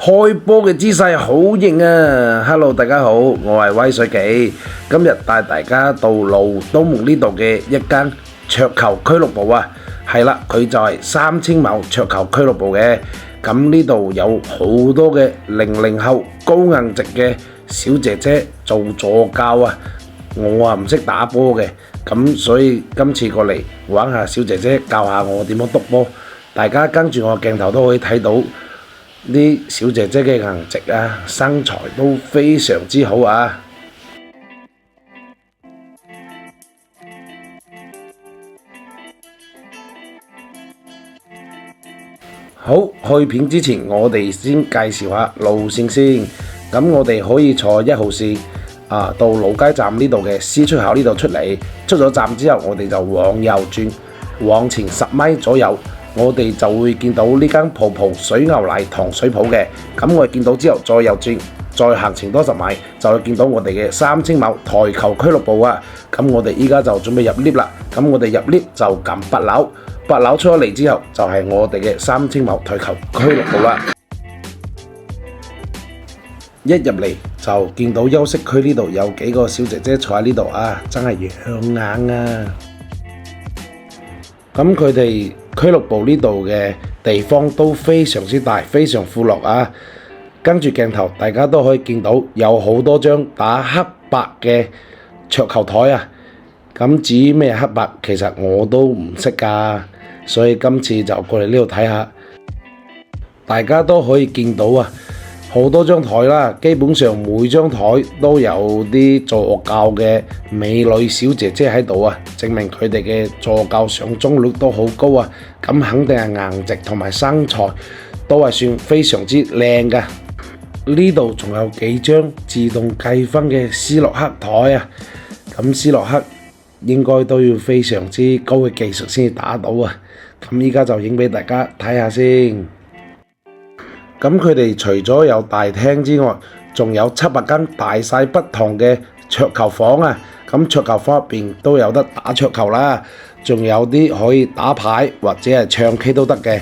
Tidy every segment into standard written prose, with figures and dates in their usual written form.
開波嘅姿勢好型啊！Hello，大家好，我係威水記，今日帶大家到盧都門呢度嘅一間桌球俱樂部啊。係啦，佢就係3000畝桌球俱樂部嘅。咁呢度有好多嘅00後高顏值嘅小姐姐做助教啊。我啊唔識打波嘅，咁所以今次過嚟玩下小姐姐教下我點樣督波。大家跟住我鏡頭都可以睇到啲小姐姐嘅顏值啊，身材都非常之好啊！好，開片之前我哋先介紹下路線先。咁我哋可以坐1號線到老街站呢度嘅 C 出口呢度出嚟，出咗站之後我哋就往右轉，往前10米左右，我哋就會見到呢間泡泡水牛奶糖水鋪嘅。咁我哋見到之後再右轉，再行前多10米，就會見到我哋嘅3000畝台球俱樂部啊。咁我哋依家就準備入 lift 啦。咁我哋入 lift 就撳8樓，8樓出咗嚟之後就係我哋嘅3000畝台球俱樂部啦。一入嚟就見到休息區呢度有幾個小姐姐坐喺呢度啊，真係養眼啊！咁佢哋俱樂部呢度嘅地方都非常之大，非常闊落啊！跟住鏡頭，大家都可以見到有好多張打黑白嘅桌球台啊！咁至於咩黑白，其實我都唔識㗎，所以今次就過嚟呢度睇下。大家都可以見到啊，好多張台啦，基本上每張台都有啲助教嘅美女小姐姐喺度啊，證明佢哋嘅助教上鐘率都好高啊！咁肯定係顏值同埋身材都係算非常之靚㗎。呢度仲有幾張自動計分嘅斯洛克台啊，咁斯洛克應該都要非常之高嘅技術先至打到啊！咁依家就影俾大家睇下先。咁佢哋除咗有大廳之外，仲有700間大細不同嘅桌球房啊！咁桌球房入邊都有得打桌球啦，仲有啲可以打牌或者係唱 K 都得嘅。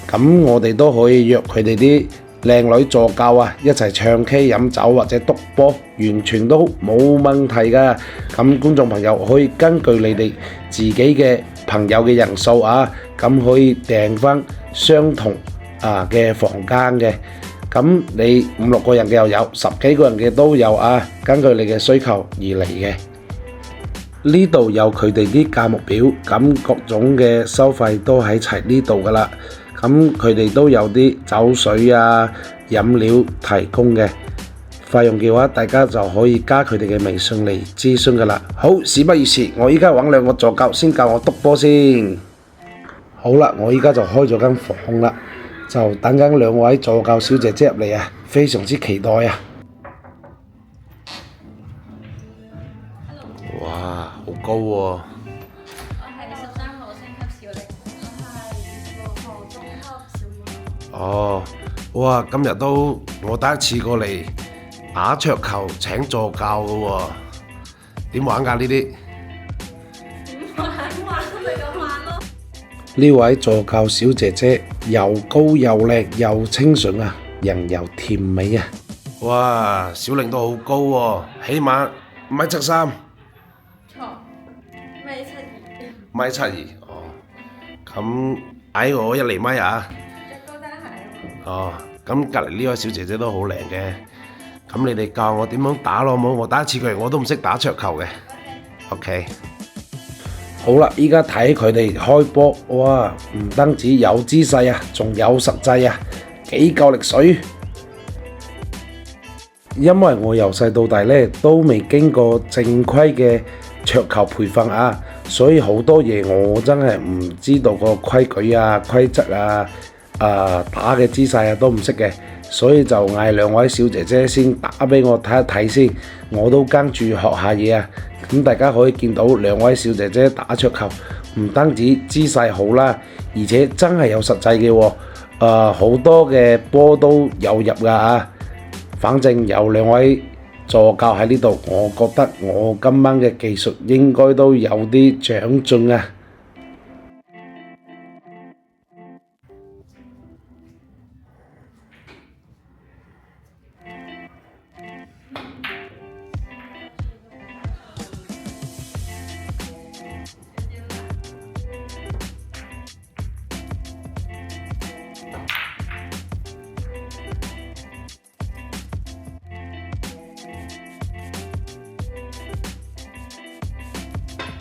咁我哋都可以約佢哋啲靚女助教啊，一齊唱 K 飲酒或者督波，完全都冇問題㗎。咁觀眾朋友可以根據你哋自己嘅朋友嘅人數啊，咁可以訂返相同嘅房間嘅。咁你5、6個人嘅又有，10幾個人嘅都有啊，根據你嘅需求而嚟嘅。呢度有佢哋啲價目表，咁各種嘅收費都喺齊呢度㗎啦。咁佢哋都有啲酒水啊、飲料提供嘅，費用嘅話大家就可以加佢哋嘅微信嚟諮詢㗎啦。好，事不宜遲，我依家揾2個助教先教我督波先。好啦，我依家就開咗間房啦，就等緊2位助教小姐姐入嚟啊，非常之期待啊！哇，好高喎！我係13號星級小玲，我係6號中級小妹。哦，哇！今日都我第一次過嚟打桌球請助教嘅喎，點玩㗎呢啲？點玩咪咁玩咯！呢位助教小姐姐又高又靚又清純啊，人又甜美啊！哇，小玲都好高喎，起碼1.73米。錯，1.72米。1.72米，哦，咁矮我1厘米啊！着高踭鞋啊嘛。哦，咁隔離呢位小姐姐都好靚嘅，咁你哋教我點樣打咯好冇？我第一次過嚟我都唔識打桌球嘅。OK。好啦，依家睇佢哋開波，哇！唔單止有姿勢啊，仲有實際啊，幾夠力水。因為我由細到大呢都未經過正規嘅桌球培訓啊，所以好多嘢我真係唔知道個規矩啊、規則啊、打嘅姿勢啊都唔識嘅，所以就嗌2位小姐姐先打俾我睇一睇先，我都跟住學下嘢啊。咁大家可以見到2位小姐姐打桌球，唔單止姿勢好啦，而且真係有實際嘅喎，好多嘅波都有入㗎啊！反正有2位助教喺呢度，我覺得我今晚嘅技術應該都有啲長進啊！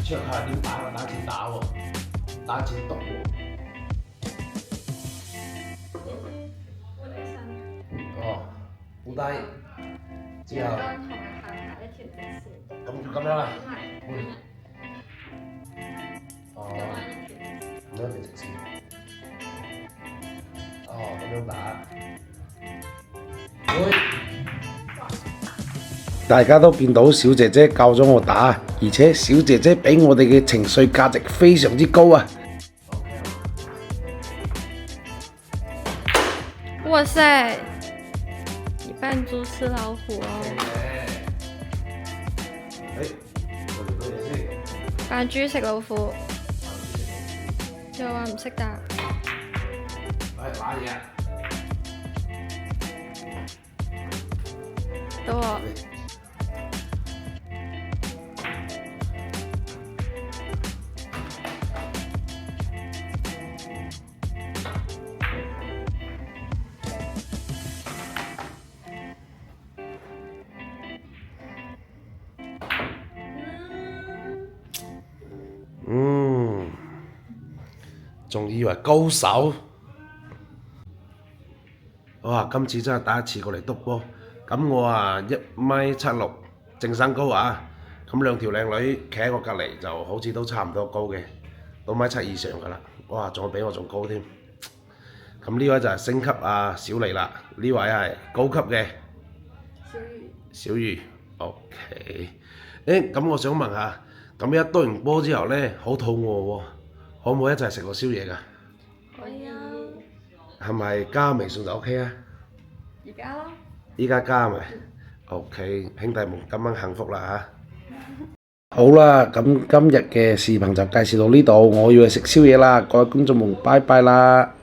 桌下點打啊？打字打喎，打字讀喎。烏低身，哦，烏低之後，跟同下一條直線，咁就咁樣啦。係，哦，咁樣一條直線。咁樣條直線。哦，咁樣打。大家都見到小姐姐教咗我打，而且小姐姐俾我哋嘅情緒價值非常之高啊！哇塞！你扮豬吃老虎哦！扮豬食老虎，又話唔識答。到我。仲以為高手，哇！今次真係第一次過嚟督波，咁我啊1.76米正身高啊，咁兩條靚女企喺我隔離就好似都差唔多高嘅，到1.7米以上㗎啦，哇！仲比我仲高添。咁呢位就係升級啊小麗啦，呢位係高級嘅小魚。OK，咁我想問下，咁一督完波之後呢，好肚餓喎，可唔可以一齊食個宵夜㗎？可以啊。係咪加微信就 OK 啊？而家咯。依家加咪 OK，兄弟們今晚幸福啦嚇！好啦，咁今日嘅視頻就介紹到呢度，我要去食宵夜啦，各位觀眾們，拜拜啦！